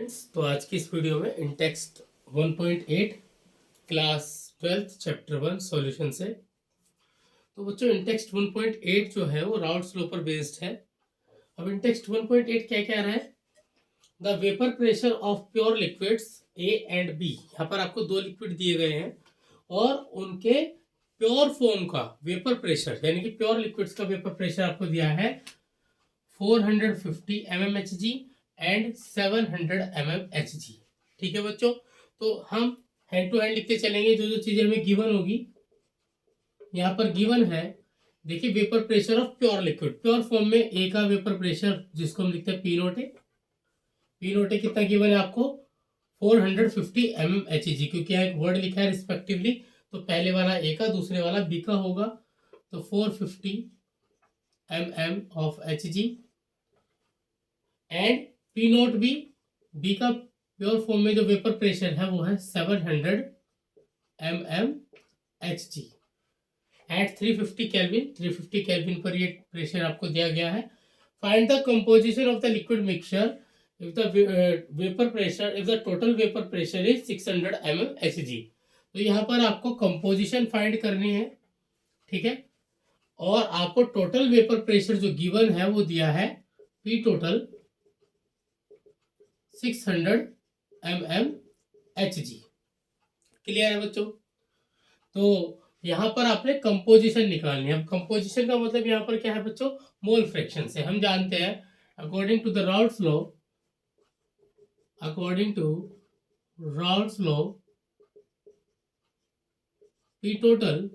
Students, तो आज की इस वीडियो में इन टेक्स्ट 1.8 क्लास 12 चैप्टर 1 सॉल्यूशन से। तो बच्चों इन टेक्स्ट 1.8 जो है वो राउल्ट्स लॉ पर बेस्ड है। अब इन टेक्स्ट 1.8 क्या कह रहा है? The vapour pressure of pure liquids A and B. यहाँ पर आपको दो लिक्विड दिए गए हैं और उनके प्योर फॉर्म का वेपर प्रेशर यानी कि प्योर लिक्विड्स का वेपर प्रेशर आपको दिया है 450 mmHg एंड 700 mmHg। ठीक है बच्चों, तो हम हैंड टू हैंड लिखते चलेंगे जो जो चीजें हमें गिवन होगी। यहाँ पर गिवन है, देखिए vapour pressure of pure liquid, pure form में ए का वेपर प्रेशर जिसको हम लिखते हैं पी नोट ए। पी नोट ए कितना गिवन है आपको? 450 mmHg, क्योंकि यहाँ एक वर्ड लिखा है रिस्पेक्टिवली, तो पहले वाला ए का दूसरे वाला बी का होगा। तो 450 mm of Hg and P not B का प्योर फॉर्म में जो वेपर प्रेशर है वो है 700 mmHg एट 350 केल्विन। 350 केल्विन पर ये प्रेशर आपको दिया गया है। Find the composition of the liquid mixture if the vapor pressure if the total vapor pressure is 600 mmHg। तो यहाँ पर आपको कंपोजिशन फाइंड करनी है, ठीक है, और आपको टोटल वेपर प्रेशर जो गिवन है वो दिया है पी टोटल 600 mmHg। क्लियर है बच्चों? तो यहाँ पर आपने कंपोजिशन निकालनी है। अब कंपोजिशन का मतलब यहाँ पर क्या है बच्चों? मोल फ्रैक्शन से। हम जानते हैं according to the Raoult's law, according to Raoult's law P total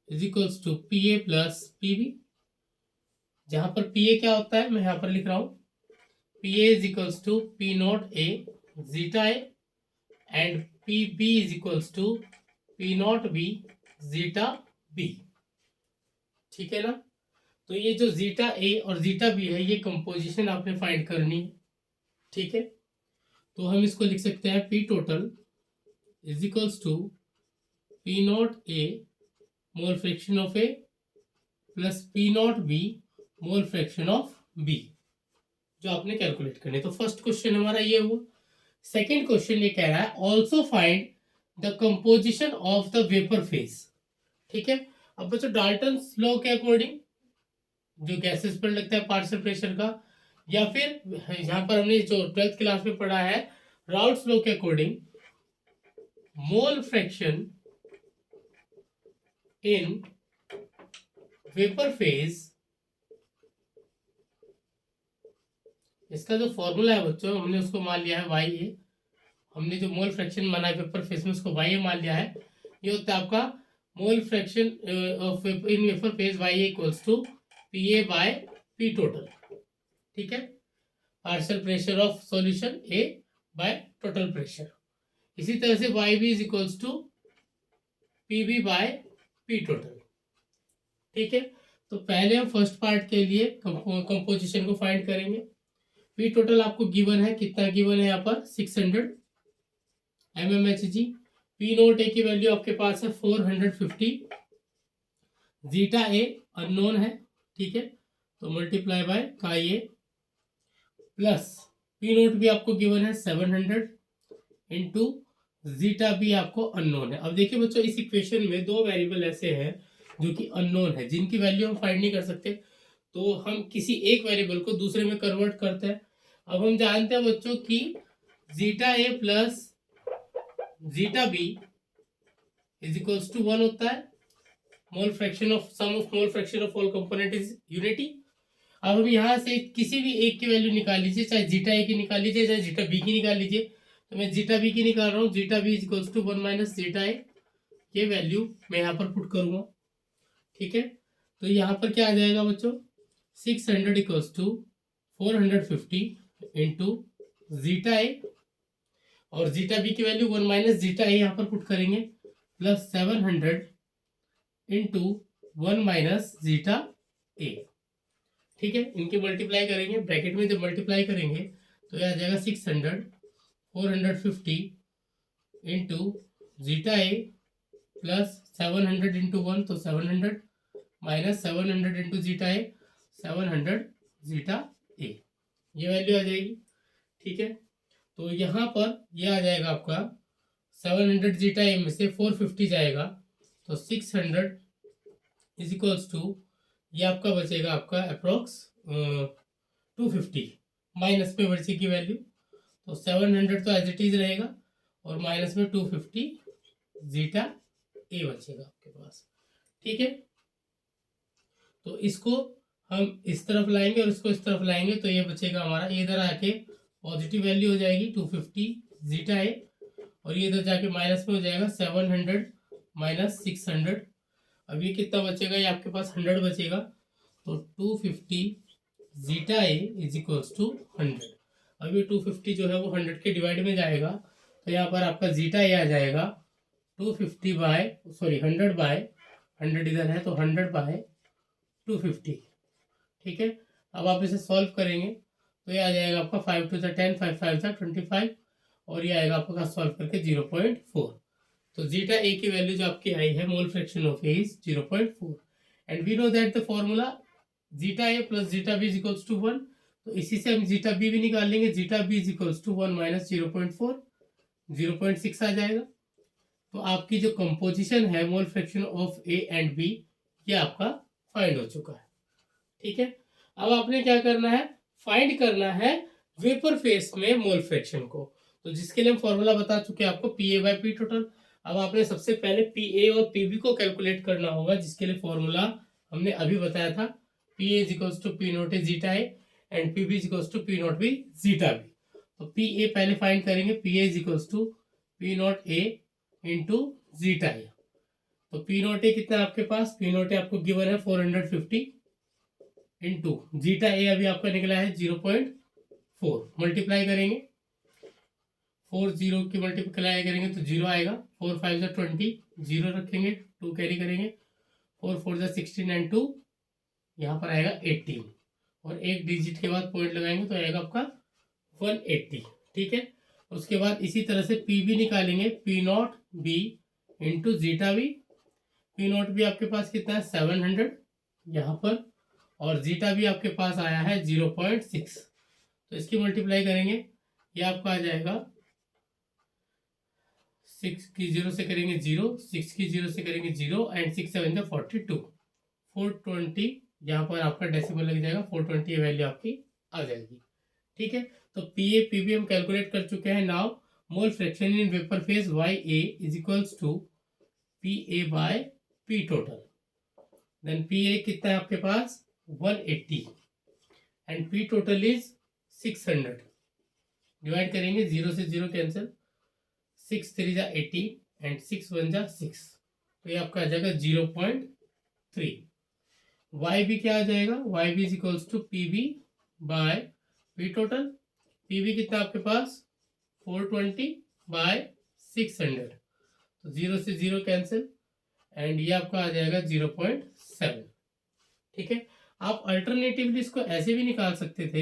is equals to P A plus P B. जहां पर पी ए क्या होता है मैं यहाँ पर लिख रहा हूं, P A is equals to P not A zeta A and P B is equals to P not B zeta B. ठीक है ना? तो ये जो जीटा ए और जीटा बी है ये कंपोजिशन आपने फाइंड करनी है, ठीक है। तो हम इसको लिख सकते हैं P total is equals to P not A mole fraction of A plus P not B mole fraction of B, जो आपने कैलकुलेट करनी है। तो फर्स्ट क्वेश्चन हमारा ये हुआ। सेकेंड क्वेश्चन ये कह रहा है also find the composition of the vapour phase. ठीक है। अब बच्चों डाल्टन्स लॉ के अकॉर्डिंग जो गैसेस पर लगता है पार्शियल प्रेशर का, या फिर यहाँ पर हमने जो 12th क्लास में पढ़ा है राउल्ट्स लॉ के according mole fraction in vapour phase, इसका जो फॉर्मूला है बच्चों हमने उसको मान लिया है वाई ए। हमने जो मोल फ्रैक्शन माना है वेपर फेज में उसको वाई ए मान लिया है। ये होता है आपका mole fraction of in vapour phase Y A equals to P A by P total. ठीक है, partial pressure of solution A by total pressure. इसी तरह से Y B is equals to P B by P total. ठीक है, तो पहले हम फर्स्ट पार्ट के लिए कंपोजिशन को फाइंड करेंगे। पी टोटल आपको गिवन है, कितना गिवन है यहाँ पर? 600 mmHg। पी नोट ए की वैल्यू आपके पास है 450, जीटा ए अननोन है, ठीक है, तो मल्टीप्लाई बाय का ए प्लस पी नोट भी आपको गिवन है 700 इंटू जीटा भी आपको अननोन है। अब देखिए बच्चों इस इक्वेशन में दो वेरिएबल ऐसे हैं जो कि अननोन है, जिनकी वैल्यू हम फाइंड नहीं कर सकते, तो हम किसी एक वेरिएबल को दूसरे में कन्वर्ट करते हैं। अब हम जानते हैं बच्चों कि zeta A plus zeta B is equals to 1 होता है। Mole fraction of sum of mole fraction of all component is unity. अब हम यहाँ से किसी भी एक की वैल्यू निकाल लीजिए, चाहे जीटा ए की निकाल लीजिए चाहे जीटा बी की निकाल लीजिए। तो मैं जीटा बी की निकाल रहा हूँ, zeta B is equals to 1 minus zeta A. ये वैल्यू मैं यहाँ पर पुट करूँगा, ठीक है। तो यहाँ पर क्या आ जाएगा बच्चों? 600 इक्वल्स टू 450 इंटू जीटा ए और जीटा बी की वैल्यू 1 माइनस जीटा ए यहाँ पर पुट करेंगे प्लस 700 इंटू 1 माइनस जीटा ए। ठीक है, इनके मल्टीप्लाई करेंगे, ब्रैकेट में जब मल्टीप्लाई करेंगे तो यह आ जाएगा 600 450 into zeta A plus 700 into 1 तो 700 minus 700 into zeta A 700 zeta A, ये वैल्यू आ जाएगी। ठीक है, तो यहाँ पर ये आ जाएगा आपका 700 जीटा ए में से 450 जाएगा, तो 600 इज इक्वल्स टू, ये आपका बचेगा आपका अप्रोक्स 250, माइनस में बचेगी वैल्यू, तो 700 तो एज इट इज रहेगा और माइनस में 250 जीटा ए बचेगा आपके पास। ठीक है, तो इसको हम इस तरफ लाएंगे और इसको इस तरफ लाएंगे, तो ये बचेगा हमारा, ये इधर आके पॉजिटिव वैल्यू हो जाएगी 250 जीटा ए, और ये इधर जाके माइनस में हो जाएगा 700 माइनस 600। अब ये कितना बचेगा, ये आपके पास 100 बचेगा, तो 250 zeta A is equals to 100। अब ये 250 जो है वो 100 के डिवाइड में जाएगा, तो यहाँ पर आपका जीटा ए आ जाएगा 250 बाय 100 बाय 100 इधर है, तो 100 बाय 250। ठीक है, अब आप इसे सॉल्व करेंगे तो ये आ जाएगा आपका 5 टू द 10, 5 5 द 25, और ये आएगा आपका सॉल्व करके 0.4। तो जीटा ए की वैल्यू जो आपकी आई है mole fraction of A is 0.4, and we know that the formula zeta A plus zeta B is equals to 1, तो इसी से हम जीटा बी भी निकाल लेंगे। Zeta B is equals to 1 minus 0.4, 0.6 आ जाएगा। तो आपकी जो कंपोजिशन है mole fraction of A and B, ये आपका फाइंड हो चुका है। ठीक है, अब आपने क्या करना है, फाइंड करना है वेपर फेस में मोल फ्रैक्शन को, तो जिसके लिए हम फॉर्मूला बता चुके हैं आपको, P A by P total. अब आपने सबसे पहले पी ए और पी बी को कैलकुलेट करना होगा, जिसके लिए फॉर्मूला हमने अभी बताया था, P A is equals to P not A zeta A and P B is equals to P not B zeta B. तो पी ए पहले फाइंड करेंगे, P A is equals to P not A into zeta A. तो P not ए कितना है आपके पास, P not ए आपको given है 450 into zeta ए अभी आपका निकला है 0.4, मल्टीप्लाई करेंगे, 4 0 की मल्टीप्लाई करेंगे तो 0 आएगा, 4 5 20, 0 रखेंगे, 2 कैरी करेंगे, 4 4 16 एंड 2 यहाँ पर आएगा 18, और एक डिजिट के बाद पॉइंट लगाएंगे तो आएगा आपका 180। ठीक है, उसके बाद इसी तरह से पी बी निकालेंगे, P not B into zeta B. P not B आपके पास कितना है 700 यहाँ पर, और जीटा बी आपके पास आया है 0.6, तो इसकी मल्टीप्लाई करेंगे, ये आपका आ जाएगा 6 की 0 से करेंगे 0, 6 की 0 से करेंगे 0, एंड 6 7 जा 42, 420 यहाँ पर आपका डेसिमल लग जाएगा, 420 ये वैल्यू आपकी आ जाएगी। ठीक है, तो पी ए पी बी हम कैलकुलेट कर चुके हैं। Now mole fraction in vapour phase Y A is equals to P A by P total. Then P A कितना है आपके पास 180 and P total is 600। Divide करेंगे, 0 से 0 कैंसिल, 6 3 जा 80 एंड 6 1 जा 6, तो ये आपका आ जाएगा 0.3। वाई बी क्या आ जाएगा, Y B is equals to P B by P total. P B कितना आपके पास 420 बाय 600, तो 0 से 0 कैंसिल, एंड ये आपका आ जाएगा 0.7। ठीक है, आप अल्टरनेटिवली इसको ऐसे भी निकाल सकते थे,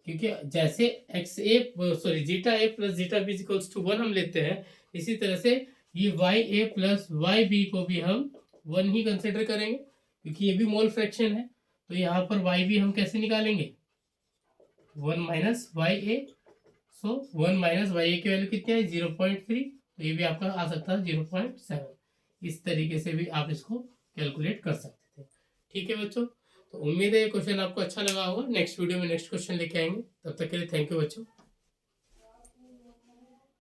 क्योंकि जैसे X A sorry zeta A plus zeta B equals to 1 हम लेते हैं, इसी तरह से ये Y A plus Y B को भी हम 1 ही कंसिडर करेंगे, क्योंकि ये भी मोल फ्रैक्शन है। तो यहाँ पर वाई बी हम कैसे निकालेंगे, 1 माइनस वाई ए, सो 1 माइनस वाई ए की वैल्यू कितनी है 0.3, तो ये भी आपका आ सकता है 0.7। इस तरीके से भी आप इसको कैलकुलेट कर सकते थे। ठीक है बच्चों, तो उम्मीद है ये क्वेश्चन आपको अच्छा लगा होगा। नेक्स्ट वीडियो में नेक्स्ट क्वेश्चन लेके आएंगे, तब तक के लिए थैंक यू बच्चों।